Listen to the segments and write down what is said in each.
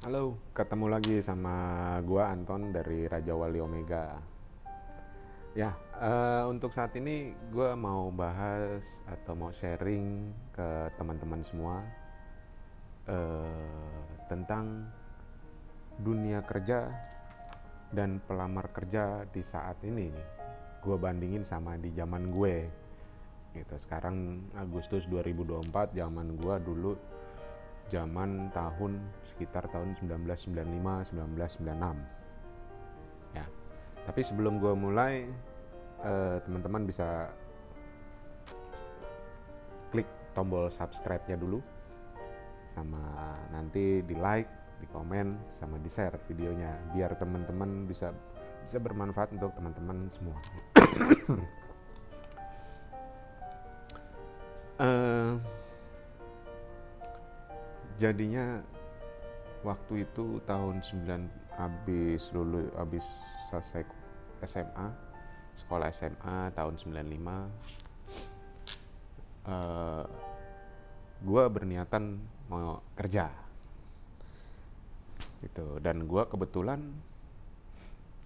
Halo, ketemu lagi sama gua Anton dari Raja Wali Omega. Ya, untuk saat ini gua mau bahas atau mau sharing ke teman-teman semua tentang dunia kerja dan pelamar kerja di saat ini nih. Gua bandingin sama di zaman gue. Gitu. Sekarang Agustus 2024, zaman gua dulu zaman tahun sekitar tahun 1995-1996 ya. Tapi sebelum gue mulai, teman-teman bisa klik tombol subscribe-nya dulu, sama nanti di like, di komen, sama di share videonya biar teman-teman bisa bermanfaat untuk teman-teman semua. Jadinya waktu itu tahun 9 habis selesai SMA, sekolah SMA tahun 95, gue berniatan mau kerja gitu. Dan gue kebetulan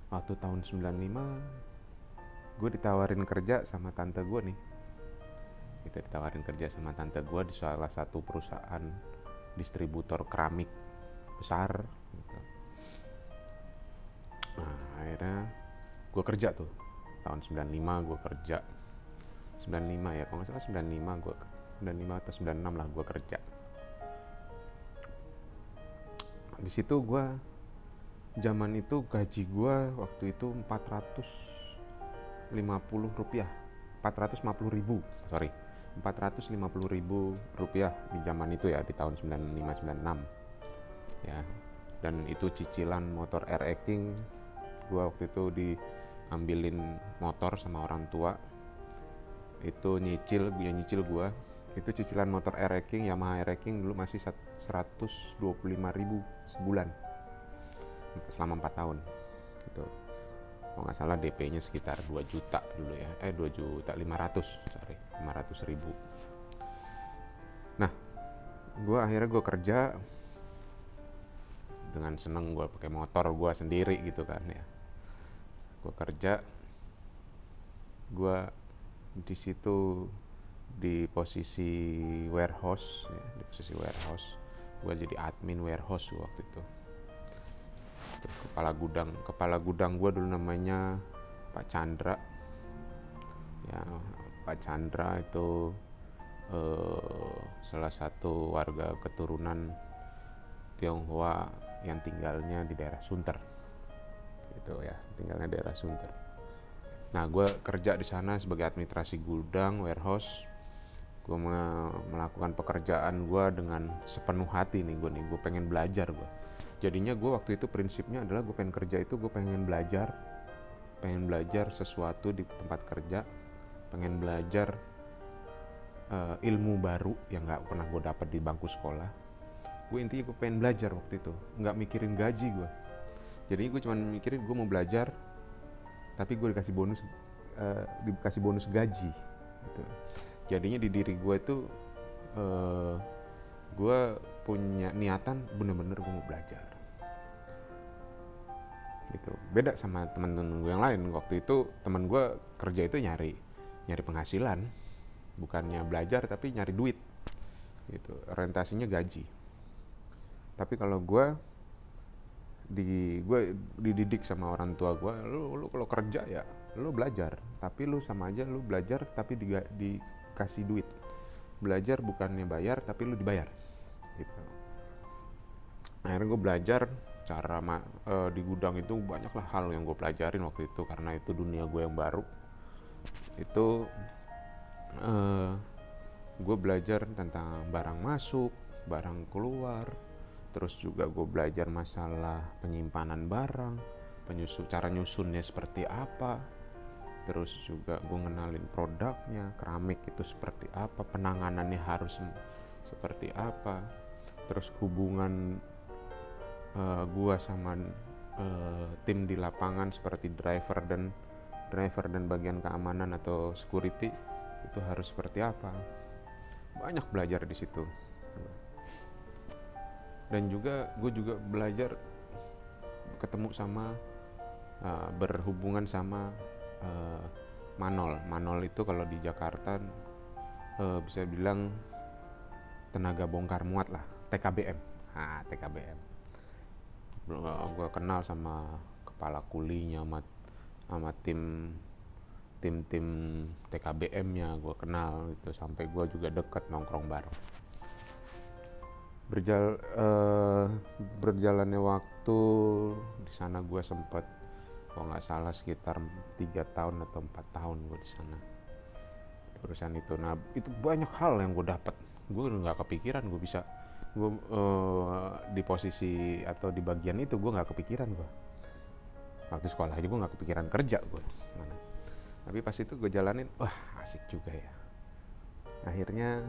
waktu tahun 95 gue ditawarin kerja sama tante gue nih. Kita ditawarin kerja sama tante gue di salah satu perusahaan distributor keramik besar gitu. Nah, akhirnya gue kerja tuh tahun 95. Gue kerja 95 ya, kalau nggak salah 95, gue 95 atau 96 lah gue kerja. Di situ gue, zaman itu gaji gue waktu itu 450 rupiah, 450 ribu, sorry, 450 ribu rupiah di zaman itu ya, di tahun 95-96 ya. Dan itu cicilan motor Air King. Gue waktu itu diambilin motor sama orang tua, itu nyicil gue. Itu cicilan motor Air King, Yamaha Air King dulu masih 125.000 sebulan selama 4 tahun gitu. Kalau nggak salah DP-nya sekitar 2 juta dulu ya, 2 juta 500 ribu. Nah, akhirnya gue kerja dengan seneng, gue pakai motor gue sendiri gitu kan ya. Gue kerja, gue di situ di posisi warehouse ya, gue jadi admin warehouse waktu itu. Kepala gudang gue dulu namanya Pak Chandra ya. Pak Chandra itu salah satu warga keturunan Tionghoa yang tinggalnya di daerah Sunter gitu ya, daerah Sunter. Nah, gue kerja di sana sebagai administrasi gudang warehouse. Gue melakukan pekerjaan gue dengan sepenuh hati nih. Gue pengen belajar gue. Jadinya gue waktu itu prinsipnya adalah gue pengen kerja itu, gue pengen belajar sesuatu di tempat kerja, pengen belajar ilmu baru yang nggak pernah gue dapat di bangku sekolah. Gue pengen belajar waktu itu, nggak mikirin gaji gue. Jadi gue cuma mikirin gue mau belajar, tapi gue dikasih bonus gaji gitu. Jadinya di diri gue itu gue punya niatan bener-bener gue mau belajar gitu. Beda sama teman-teman gue yang lain. Waktu itu teman gue kerja itu nyari penghasilan, bukannya belajar tapi nyari duit gitu. Orientasinya gaji. Tapi kalau gue dididik sama orang tua gue, lu kalau kerja ya lu belajar, tapi lu sama aja lu belajar tapi dikasih duit. Belajar bukannya bayar, tapi lu dibayar gitu. Akhirnya gue belajar cara di gudang itu. Banyaklah hal yang gue pelajarin waktu itu, karena itu dunia gue yang baru. Itu gue belajar tentang barang masuk, barang keluar. Terus juga gue belajar masalah penyimpanan barang, cara nyusunnya seperti apa. Terus juga gue ngenalin produknya, keramik itu seperti apa, penanganannya harus seperti apa. Terus hubungan gue sama tim di lapangan seperti driver dan bagian keamanan atau security itu harus seperti apa. Banyak belajar di situ. Dan juga gue juga belajar ketemu sama berhubungan sama Manol itu kalau di Jakarta bisa bilang tenaga bongkar muat lah, TKBM. TKBM. Gue kenal sama kepala kulinya, sama tim TKBM-nya gue kenal itu, sampai gue juga deket nongkrong bareng. Berjalannya waktu di sana gue sempet, kalau nggak salah sekitar 3 tahun atau 4 tahun gue di sana di perusahaan itu. Nah itu banyak hal yang gue dapat. Gue nggak kepikiran gue bisa di posisi atau di bagian itu. Gue nggak kepikiran gue waktu sekolah aja, gue nggak kepikiran kerja gue mana. Tapi pas itu gue jalanin, wah asik juga ya. Akhirnya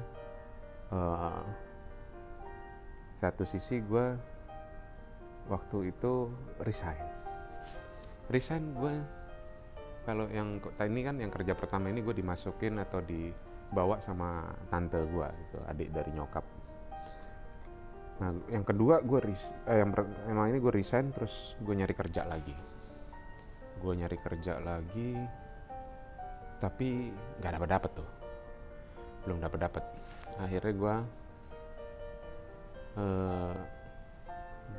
satu sisi gue waktu itu resign gue. Kalau yang ini kan yang kerja pertama ini gue dimasukin atau dibawa sama tante gue gitu, adik dari nyokap. Nah yang kedua gue emang ini gue resign, terus gue nyari kerja lagi, tapi nggak dapet tuh, belum dapet. Akhirnya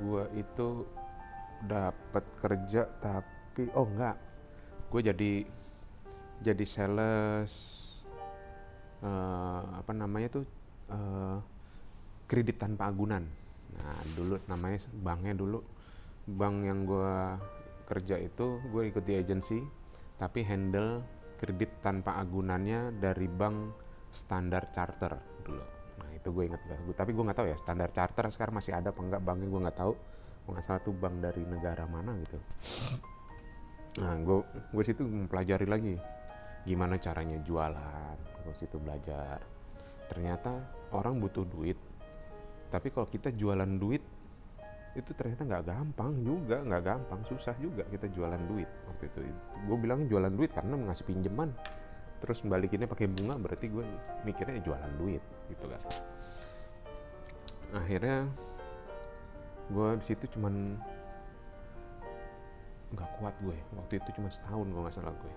gue itu dapet kerja, tapi gue jadi sales kredit tanpa agunan. Nah dulu namanya bank yang gue kerja itu, gue ikut di agensi tapi handle kredit tanpa agunannya dari bank Standard Chartered dulu. Nah itu gue inget lah, tapi gue nggak tahu ya Standard Chartered sekarang masih ada apa enggak banknya, gue nggak tahu. Kalau nggak salah tuh bank dari negara mana gitu. Nah gue situ mempelajari lagi gimana caranya jualan. Gue situ belajar, ternyata orang butuh duit, tapi kalau kita jualan duit itu ternyata nggak gampang, susah juga kita jualan duit. Waktu itu gue bilangnya jualan duit karena ngasih pinjaman terus balikinnya pakai bunga, berarti gue mikirnya jualan duit gitu kan. Akhirnya gue di situ cuman nggak kuat gue waktu itu, cuma setahun kalau nggak salah gue.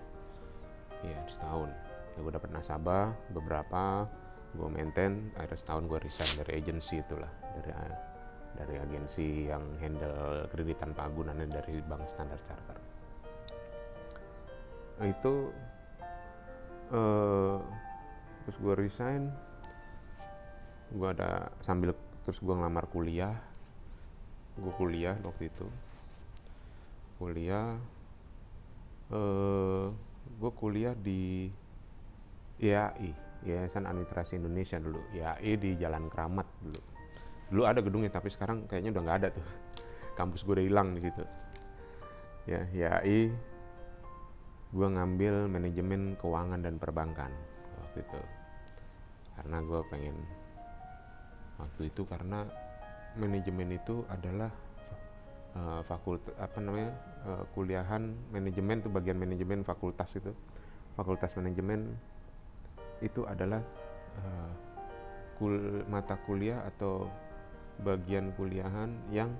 Iya setahun ya, gue dapet nasabah beberapa, gue maintain. Akhirnya setahun gue resign dari agensi itulah, dari agensi yang handle kredit tanpa agunannya dari bank Standard Chartered. Itu terus gue resign, gue terus gue ngelamar kuliah. Gue kuliah waktu itu, gue kuliah di IAI, Yayasan Administrasi Indonesia dulu. IAI di Jalan Keramat dulu ada gedungnya, tapi sekarang kayaknya udah nggak ada tuh. Kampus gue udah hilang di situ. Ya, IAI. Gue ngambil manajemen keuangan dan perbankan waktu itu, karena gue pengen karena manajemen itu adalah kuliahan manajemen itu, bagian manajemen fakultas manajemen itu adalah mata kuliah atau bagian kuliahan yang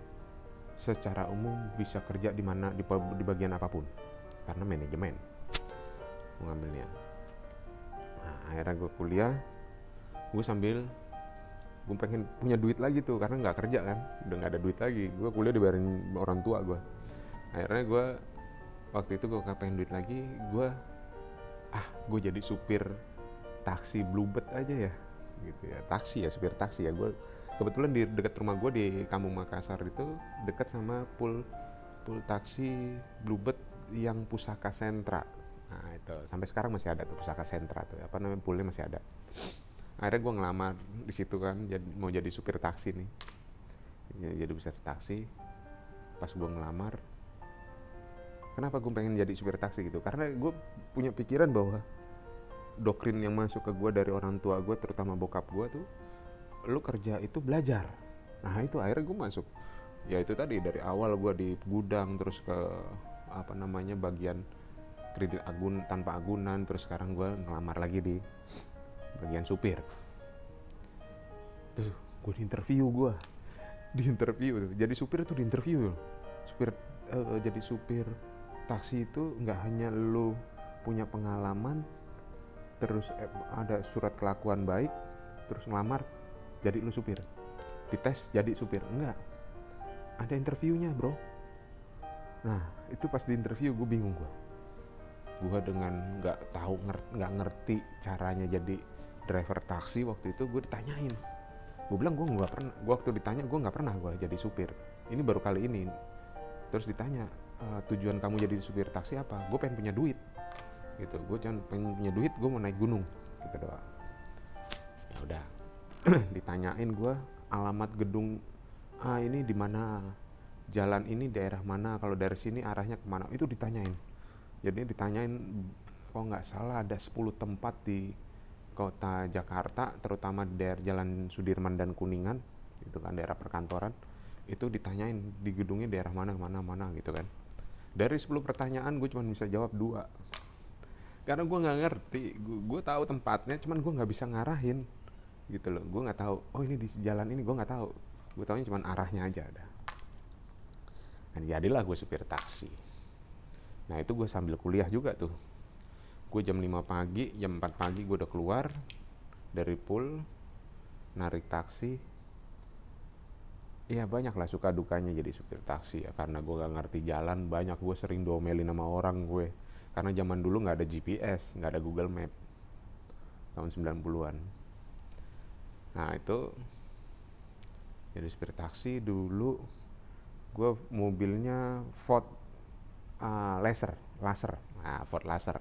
secara umum bisa kerja di bagian apapun, karena manajemen mau ngambilnya. Nah, akhirnya gue kuliah, gue pengen punya duit lagi tuh, karena nggak kerja kan, udah nggak ada duit lagi. Gue kuliah dibayarin orang tua gue. Akhirnya gue waktu itu gue pengen duit lagi, gue jadi supir taksi Bluebird aja ya gitu ya, supir taksi ya. Gue kebetulan di dekat rumah gue di Kampung Makassar itu dekat sama pool taksi Bluebird yang Pusaka Sentra. Nah itu sampai sekarang masih ada tuh Pusaka Sentra tuh, poolnya masih ada. Akhirnya gue ngelamar di situ kan, mau jadi supir taksi nih, jadi supir taksi. Pas gue ngelamar, kenapa gue pengen jadi supir taksi gitu? Karena gue punya pikiran bahwa doktrin yang masuk ke gue dari orang tua gue, terutama bokap gue tuh, lu kerja itu belajar. Nah itu akhirnya gue masuk. Ya itu tadi, dari awal gue di gudang, terus ke bagian kredit tanpa agunan, terus sekarang gue ngelamar lagi di bagian supir. Tuh gue di interview, di interview tuh. Jadi supir itu di interview loh. Jadi supir taksi itu nggak hanya lo punya pengalaman, terus ada surat kelakuan baik, terus ngelamar jadi lo supir, dites jadi supir, enggak, ada interviewnya bro. Nah itu pas di interview gue bingung, gue dengan nggak ngerti caranya jadi driver taksi. Waktu itu gue ditanyain, gue bilang gue nggak pernah, gue waktu ditanya gue nggak pernah gue jadi supir, ini baru kali ini. Terus ditanya, tujuan kamu jadi supir taksi apa? Gue pengen punya duit gitu, gue jangan pengen punya duit, gue mau naik gunung gitu doang. Ya udah ditanyain gue alamat gedung ini di mana, jalan ini daerah mana, kalau dari sini arahnya kemana, itu ditanyain. Jadi ditanyain, kalau nggak salah ada 10 tempat di kota Jakarta, terutama di daerah Jalan Sudirman dan Kuningan, itu kan daerah perkantoran. Itu ditanyain di gedungnya daerah mana gitu kan. Dari 10 pertanyaan gue cuma bisa jawab 2, karena gue nggak ngerti. Gue tahu tempatnya, cuman gue nggak bisa ngarahin gitu loh. Gue nggak tahu, oh ini di jalan ini, gue nggak tahu. Gue taunya cuma arahnya aja ada. Nah jadilah gue supir taksi. Nah itu gue sambil kuliah juga tuh. Gue jam 5 pagi, jam 4 pagi gue udah keluar dari pool, narik taksi. Iya banyak lah suka dukanya jadi supir taksi ya, karena gue gak ngerti jalan. Banyak gue sering diomelin sama orang gue, karena zaman dulu gak ada GPS, gak ada Google Map tahun 90-an. Nah itu jadi supir taksi dulu. Gue mobilnya Ford Laser. Nah Ford Laser,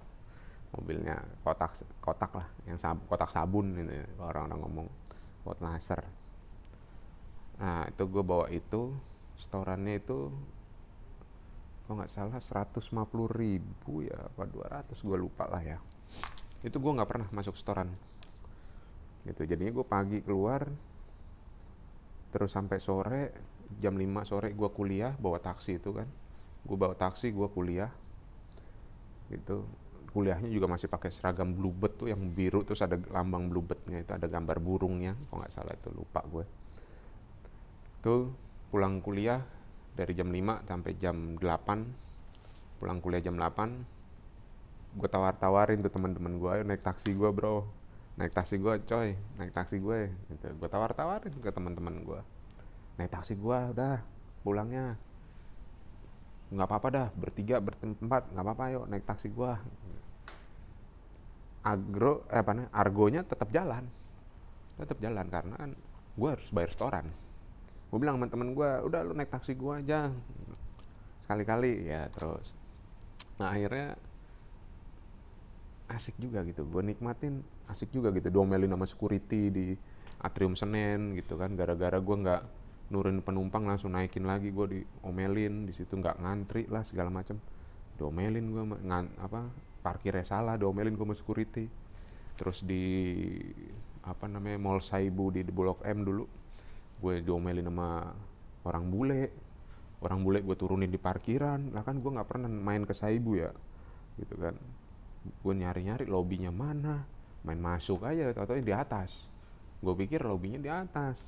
mobilnya kotak lah, yang kotak sabun ini orang-orang ngomong, Ford Laser. Nah itu gue bawa itu, setorannya itu kalau nggak salah 150.000 ya apa 200, gue lupa lah ya. Itu gue nggak pernah masuk setoran gitu. Jadinya gue pagi keluar, terus sampai sore, jam 5 sore gue kuliah bawa taksi itu kan. Gue bawa taksi, gue kuliah gitu. Kuliahnya juga masih pakai seragam bluebird tuh yang biru, terus ada lambang bluebirdnya, itu ada gambar burungnya kalau nggak salah, itu lupa gue. Tuh pulang kuliah dari jam 5 sampai jam 8. Pulang kuliah jam 8, gue tawar-tawarin tuh teman-teman gue, ayo naik taksi gue bro, naik taksi gue coy, naik taksi gue gitu. Gue tawar-tawarin ke teman-teman gue, naik taksi gue udah, pulangnya nggak apa-apa dah, bertiga berempat nggak apa-apa, yuk naik taksi gue. Argonya tetap jalan karena kan gue harus bayar setoran. Gue bilang sama temen gue, udah lu naik taksi gue aja sekali-kali ya. Terus nah akhirnya asik juga gitu, gue nikmatin, asik juga gitu, diomelin sama security di Atrium Senen gitu kan, gara-gara gue nggak nurunin penumpang langsung naikin lagi, gue diomelin di situ, nggak ngantri lah segala macam, diomelin gue parkirnya salah, diomelin gue sama security. Terus di Mall Saibu di Blok M dulu, gue diomelin sama orang bule gue turunin di parkiran. Lah kan gue nggak pernah main ke Saibu ya gitu kan, gue nyari lobinya mana, main masuk aja, atau di atas. Gue pikir lobinya di atas,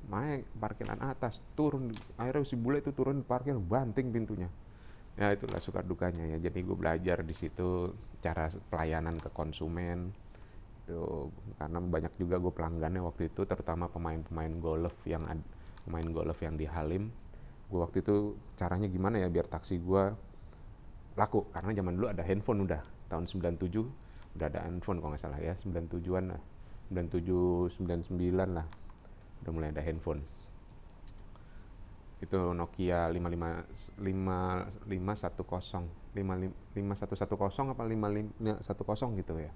main parkiran atas, turun. Akhirnya si bule itu turun di parkir, banting pintunya. Ya itulah suka dukanya ya. Jadi gue belajar di situ cara pelayanan ke konsumen itu, karena banyak juga gue pelanggannya waktu itu, terutama pemain golf yang di Halim. Gue waktu itu caranya gimana ya biar taksi gue laku, karena zaman dulu ada handphone, udah tahun 97 udah ada handphone kalau nggak salah ya, 97-an lah, 97 99 lah udah mulai ada handphone. Itu Nokia 5510 apa 5510 gitu ya,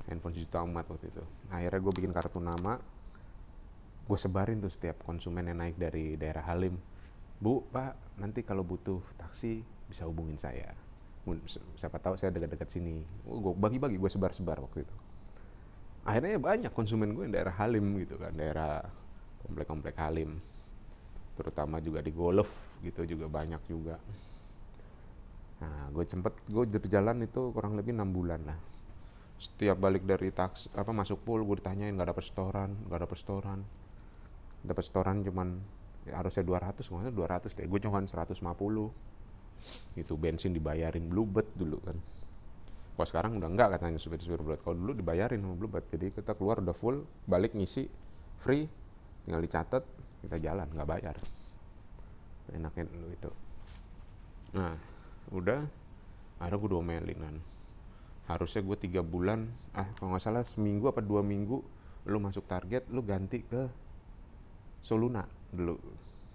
handphone sejuta umat waktu itu. Akhirnya gue bikin kartu nama, gue sebarin tuh setiap konsumen yang naik dari daerah Halim, Bu, Pak, nanti kalau butuh taksi bisa hubungin saya, siapa tahu saya dekat-dekat sini. Gue bagi-bagi, gue sebar-sebar waktu itu. Akhirnya banyak konsumen gue yang daerah Halim gitu kan, daerah komplek-komplek Halim, terutama juga di Golf gitu juga banyak juga. Nah gue berjalan itu kurang lebih 6 bulan lah. Setiap balik dari masuk pool gue ditanyain, nggak dapet setoran, cuman harusnya 200, nggak 200 deh, gue cuma 150. Itu bensin dibayarin Bluebird dulu kan. Kalau sekarang udah enggak katanya supir-supir Bluebird. Kalau dulu dibayarin sama Bluebird, jadi kita keluar udah full, balik ngisi free, tinggal dicatat, kita jalan nggak bayar. Enaknya dulu itu. Nah udah, akhirnya gue domelin kan. Harusnya gue 3 bulan, kalau nggak salah seminggu apa 2 minggu lu masuk target, lu ganti ke Soluna dulu,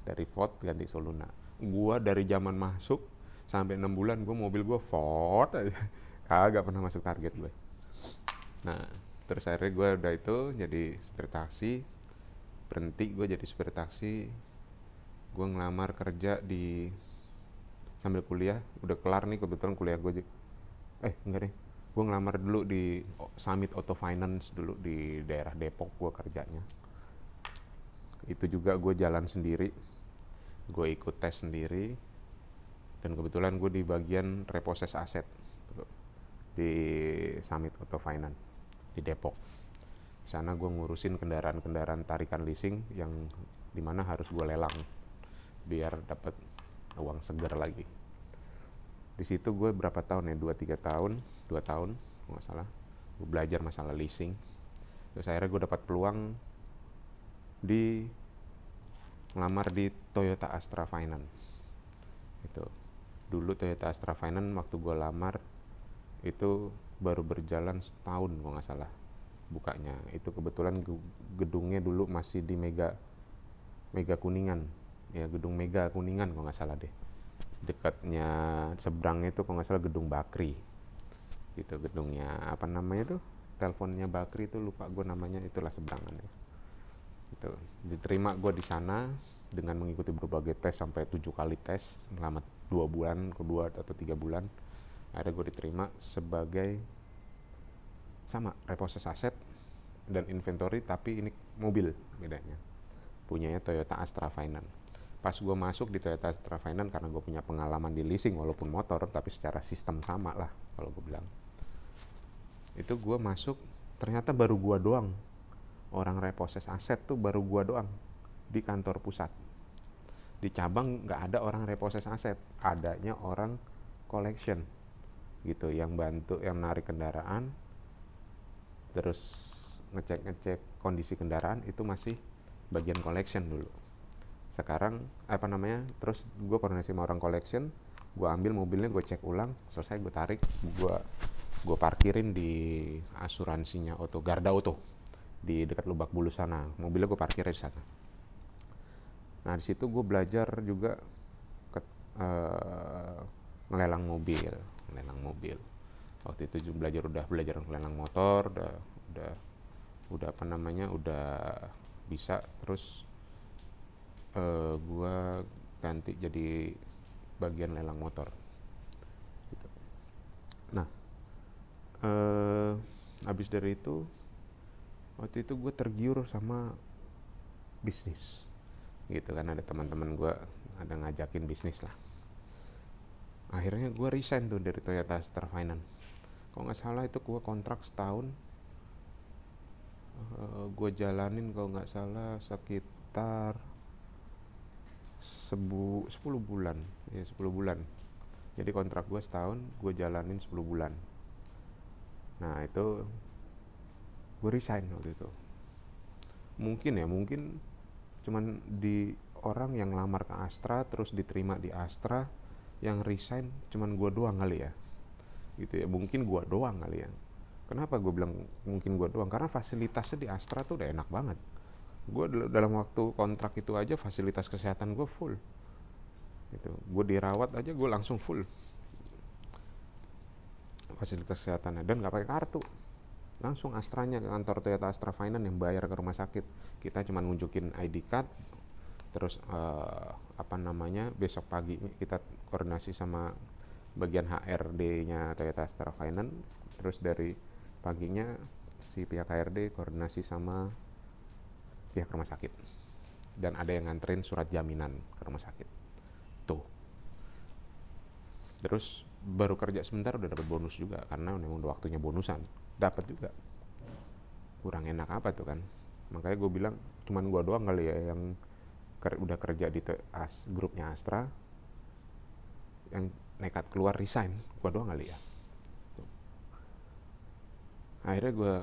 dari Ford ganti Soluna. Gue dari zaman masuk sampai 6 bulan gue mobil gue Ford aja, kagak pernah masuk target gue. Nah terus akhirnya gue udah itu jadi supir taksi, berhenti gue jadi supir taksi. Gue ngelamar kerja di sambil kuliah, udah kelar nih kebetulan kuliah gue. Enggak deh, gue ngelamar dulu di Summit Auto Finance dulu di daerah Depok gue kerjanya. Itu juga gue jalan sendiri, gue ikut tes sendiri, dan kebetulan gue di bagian reproses aset di Summit Auto Finance di Depok. Di sana gue ngurusin kendaraan-kendaraan tarikan leasing yang dimana harus gue lelang biar dapat uang segar lagi. Di situ gue berapa tahun ya, 2 tahun nggak salah, gue belajar masalah leasing. Terus akhirnya gue dapat peluang di ngelamar di Toyota Astra Finance. Itu dulu Toyota Astra Finance waktu gue lamar itu baru berjalan setahun kalau nggak salah bukanya. Itu kebetulan gedungnya dulu masih di Mega Kuningan ya, gedung Mega Kuningan kalau nggak salah deh, dekatnya seberangnya itu kalau nggak salah gedung Bakri gitu, gedungnya apa namanya tuh, teleponnya Bakri itu lupa gue namanya, itulah seberangannya. Itu diterima gue di sana dengan mengikuti berbagai tes sampai 7 kali tes selama 2 atau 3 bulan. Akhirnya gue diterima sebagai sama reproses aset dan inventory, tapi ini mobil bedanya, punyanya Toyota Astra Finance. Pas gue masuk di Toyota Astra Finance, karena gue punya pengalaman di leasing walaupun motor, tapi secara sistem sama lah kalau gue bilang. Itu gue masuk, ternyata baru gue doang orang reproses aset tuh, baru gue doang di kantor pusat. Di cabang nggak ada orang reproses aset, adanya orang collection gitu, yang bantu, yang narik kendaraan, terus ngecek kondisi kendaraan, itu masih bagian collection dulu. Sekarang terus gue koordinasi sama orang collection, gue ambil mobilnya, gue cek ulang, selesai gue tarik, gue parkirin di asuransinya Garda Auto di dekat Lebak Bulus sana. Mobilnya gue parkir di sana. Nah di situ gue belajar juga ngelelang mobil. Waktu itu juga belajar ngelelang motor, udah bisa. Terus gue ganti jadi bagian lelang motor gitu. Nah habis dari itu, waktu itu gue tergiur sama bisnis gitu kan, ada teman-teman gue ada ngajakin bisnis lah. Akhirnya gue resign tuh dari Toyota Astra Finance. Kalau nggak salah itu gue kontrak setahun, gue jalanin kalau nggak salah sekitar 10 bulan ya, 10 bulan. Jadi kontrak gue setahun, gue jalanin 10 bulan. Nah itu gue resign waktu itu. Mungkin cuman di orang yang lamar ke Astra terus diterima di Astra, yang resign cuman gue doang kali ya gitu ya, mungkin gue doang kali ya. Kenapa gue bilang mungkin gue doang? Karena fasilitasnya di Astra tuh udah enak banget. Gue dalam waktu kontrak itu aja fasilitas kesehatan gue full gitu. Gue dirawat aja gue langsung full fasilitas kesehatannya, dan nggak pakai kartu, langsung Astranya ke kantor Toyota Astra Finance yang bayar ke rumah sakit. Kita cuma nunjukin ID card, terus besok pagi kita koordinasi sama bagian HRD-nya Toyota Astra Finance, terus dari paginya si pihak HRD koordinasi sama pihak rumah sakit, dan ada yang nganterin surat jaminan ke rumah sakit tuh. Terus baru kerja sebentar udah dapat bonus juga, karena memang udah waktunya bonusan, dapat juga. Kurang enak apa tuh kan. Makanya gue bilang cuman gue doang kali ya yang udah kerja di grupnya Astra, yang nekat keluar resign, gue doang kali ya. Akhirnya gue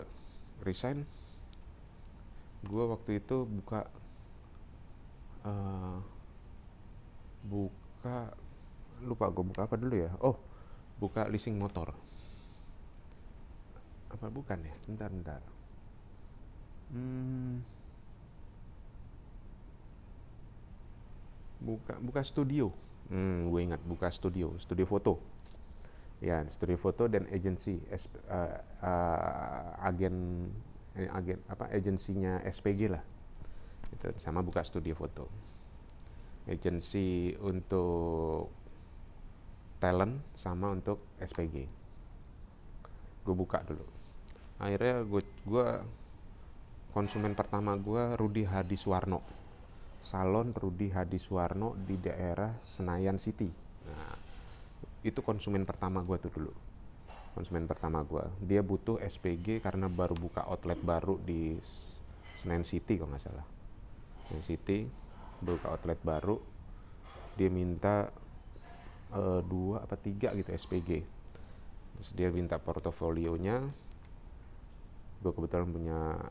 resign. Gue waktu itu uh, lupa gue buka apa dulu ya. Oh, buka leasing motor. Apa bukan ya? Bentar. Buka studio. Gue ingat buka studio foto. Ya, studio foto dan agensi agen apa agensinya SPG lah. Itu sama buka studio foto. Agensi untuk talent sama untuk SPG. Gue buka dulu. Akhirnya gue konsumen pertama gue Rudi Hadiswarno. Salon Rudi Hadiswarno di daerah Senayan City. Nah, itu konsumen pertama gue tuh dulu. Konsumen pertama gue. Dia butuh SPG karena baru buka outlet baru di Senayan City kalau nggak salah. Senayan City buka outlet baru. Dia minta 2 apa 3 gitu SPG. Terus dia minta portofolionya. Gue kebetulan punya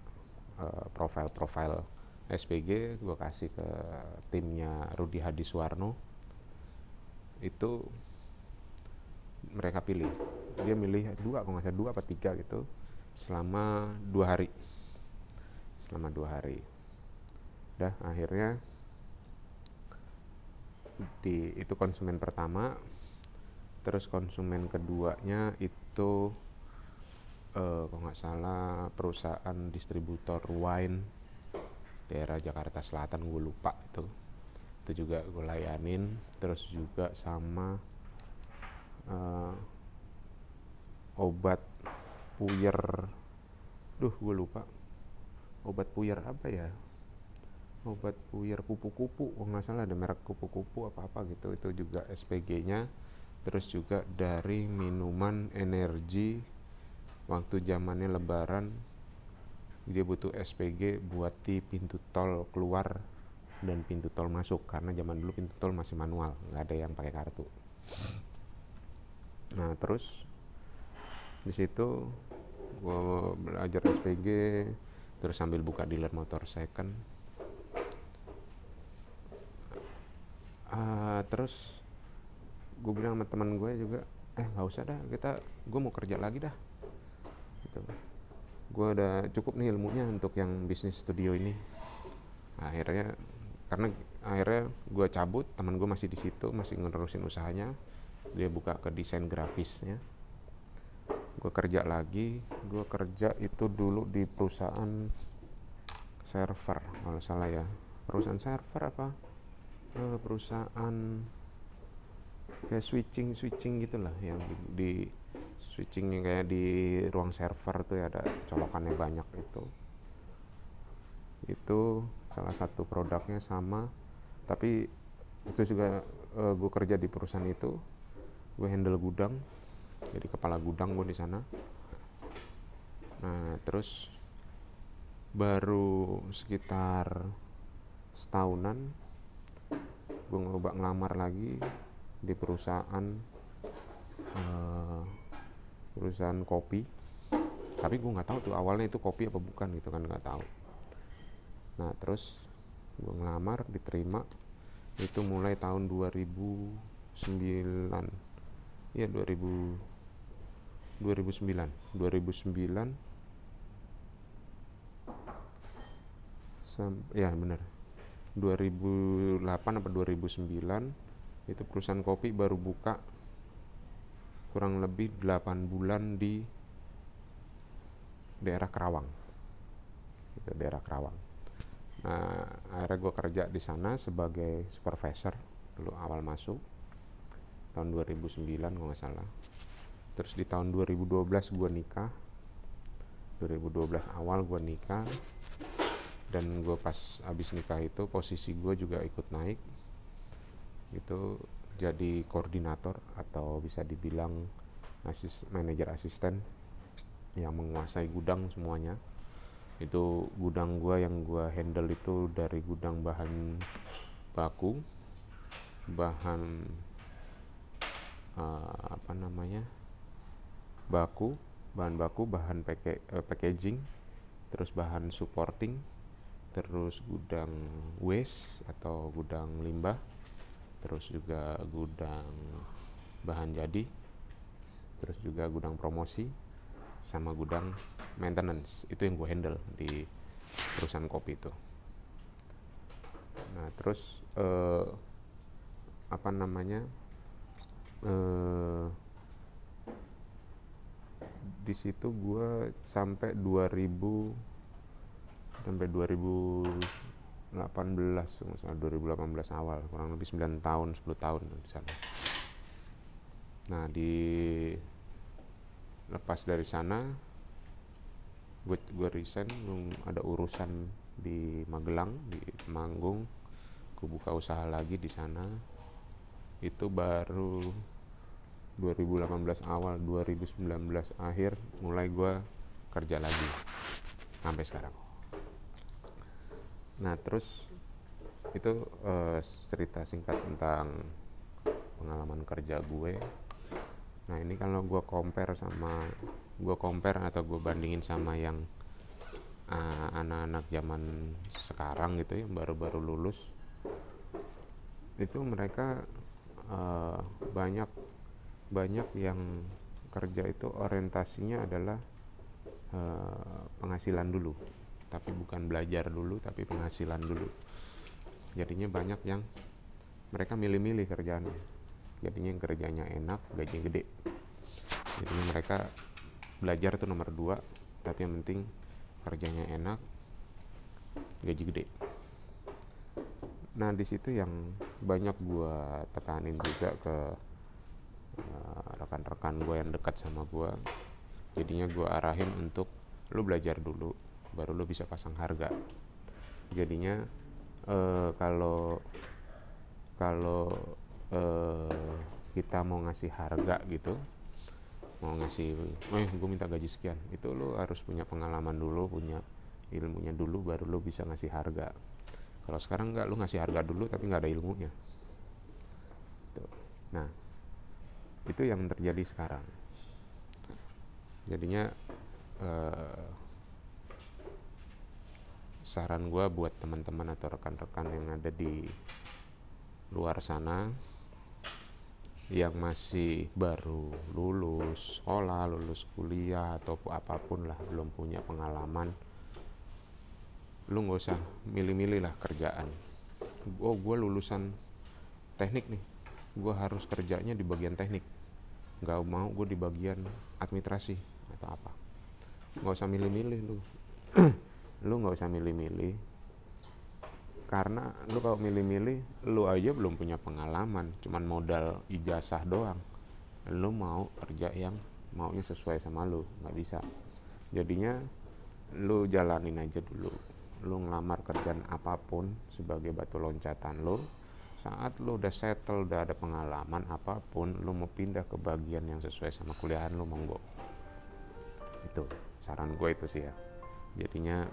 profil SPG, gue kasih ke timnya Rudi Hadiswarno. Itu mereka pilih. Dia milih 2 kalau nggak salah 2 apa 3 gitu selama 2 hari. Dah akhirnya itu konsumen pertama. Terus konsumen keduanya itu kalau nggak salah perusahaan distributor wine daerah Jakarta Selatan, gue lupa itu juga gue layanin. Terus juga sama obat puyer, gue lupa obat puyer apa ya, obat puyer kupu-kupu kalau nggak salah, ada merek kupu-kupu apa gitu, itu juga SPG-nya. Terus juga dari minuman energi, waktu zamannya lebaran dia butuh SPG buat di pintu tol keluar dan pintu tol masuk, karena zaman dulu pintu tol masih manual, nggak ada yang pakai kartu. Nah terus di situ gue belajar SPG, terus sambil buka dealer motor second. Terus gue bilang sama teman gue juga, nggak usah dah, gue mau kerja lagi dah gitu. Gue udah cukup nih ilmunya untuk yang bisnis studio ini. Akhirnya gue cabut, teman gue masih di situ, masih ngeterusin usahanya. Dia buka ke desain grafisnya. Gue kerja lagi. Gue kerja itu dulu di perusahaan server kalau salah ya. Perusahaan server apa? Perusahaan kayak switching gitulah, yang di switching yang kayak di ruang server tuh ya, ada colokannya banyak. Itu salah satu produknya sama. Tapi itu juga gue kerja di perusahaan itu, gue handle gudang, jadi kepala gudang gue di sana. Nah terus baru sekitar setahunan gue ngelamar lagi di perusahaan kopi. Tapi gue nggak tahu tuh awalnya itu kopi apa bukan gitu kan, nggak tahu. Nah terus gue ngelamar, diterima. Itu mulai tahun 2009 ya, 2009 ya benar, 2008 apa 2009. Itu perusahaan kopi baru buka kurang lebih 8 bulan di daerah Kerawang. Itu daerah Kerawang. Nah, akhirnya gue kerja di sana sebagai supervisor dulu awal masuk tahun 2009 kalau nggak salah. Terus di tahun 2012 gue nikah. 2012 awal gue nikah, dan gue pas abis nikah itu posisi gue juga ikut naik. Itu jadi koordinator atau bisa dibilang manajer asisten yang menguasai gudang semuanya. Itu gudang gua yang gua handle itu dari gudang bahan baku, bahan apa namanya, bahan baku, bahan packaging, terus bahan supporting, terus gudang waste atau gudang limbah, terus juga gudang bahan jadi, terus juga gudang promosi, sama gudang maintenance. Itu yang gue handle di perusahaan kopi itu. Nah terus apa namanya, di situ gue sampai 2018, misalnya 2018 awal, kurang lebih 9 tahun 10 tahun di sana. Nah di lepas dari sana gue resign, ada urusan di Magelang, di Temanggung, gue buka usaha lagi di sana. Itu baru 2018 awal, 2019 akhir mulai gue kerja lagi sampai sekarang. Nah terus itu cerita singkat tentang pengalaman kerja gue. Nah ini kalau gue compare atau gue bandingin sama yang anak-anak zaman sekarang gitu, yang baru-baru lulus, itu mereka banyak yang kerja itu orientasinya adalah penghasilan dulu, tapi bukan belajar dulu, tapi penghasilan dulu. Jadinya banyak yang mereka milih-milih kerjaannya. Jadinya yang kerjanya enak, gajinya gede. Jadinya mereka belajar itu nomor 2, tapi yang penting kerjanya enak, gaji gede. Nah di situ yang banyak gue tekanin juga ke rekan-rekan gue yang dekat sama gue. Jadinya gue arahin untuk lu belajar dulu, baru lu bisa pasang harga. Jadinya kalau kita mau ngasih harga gitu, mau ngasih gue minta gaji sekian, itu lu harus punya pengalaman dulu, punya ilmunya dulu, baru lu bisa ngasih harga. Kalau sekarang enggak, lu ngasih harga dulu tapi nggak ada ilmunya. Tuh. Nah itu yang terjadi sekarang. Jadinya saran gue buat teman-teman atau rekan-rekan yang ada di luar sana yang masih baru lulus sekolah, lulus kuliah atau apapun lah, belum punya pengalaman, lu nggak usah milih-milih lah kerjaan. Gue lulusan teknik nih, gue harus kerjanya di bagian teknik, nggak mau gue di bagian administrasi atau apa. Nggak usah milih-milih lu. Lu nggak usah milih-milih, karena lu kalau milih-milih, lu aja belum punya pengalaman, cuman modal ijazah doang. Lu mau kerja yang maunya sesuai sama lu, nggak bisa. Jadinya lu jalanin aja dulu. Lu ngelamar kerjaan apapun sebagai batu loncatan lu. Saat lu udah settle, udah ada pengalaman apapun, lu mau pindah ke bagian yang sesuai sama kuliahan lu, monggo. Itu saran gue itu sih ya. Jadinya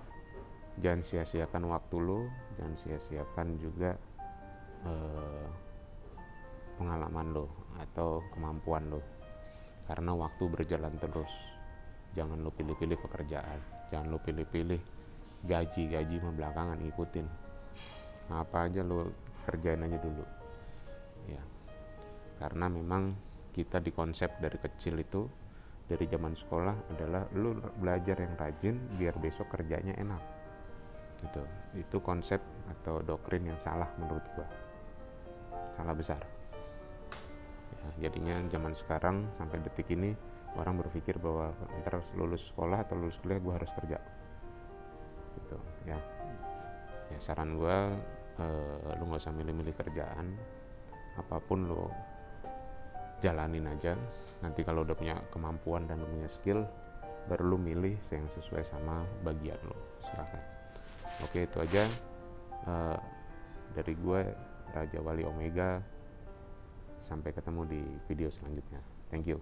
jangan sia-siakan waktu lu, jangan sia-siakan juga pengalaman lo atau kemampuan lo, karena waktu berjalan terus. Jangan lo pilih-pilih pekerjaan, jangan lo pilih-pilih gaji mah belakangan, ikutin apa aja lo kerjain aja dulu ya. Karena memang kita dikonsep dari kecil itu, dari zaman sekolah adalah lo belajar yang rajin biar besok kerjanya enak. Itu konsep atau doktrin yang salah menurut gua, salah besar ya. Jadinya zaman sekarang sampai detik ini orang berpikir bahwa ntar lulus sekolah atau lulus kuliah gue harus kerja gitu ya. Ya saran gue, lu nggak usah milih-milih kerjaan, apapun lu jalanin aja. Nanti kalau udah punya kemampuan dan punya skill, baru lu milih yang sesuai sama bagian lu, silakan. Oke, itu aja dari gue, Raja Wali Omega. Sampai ketemu di video selanjutnya. Thank you.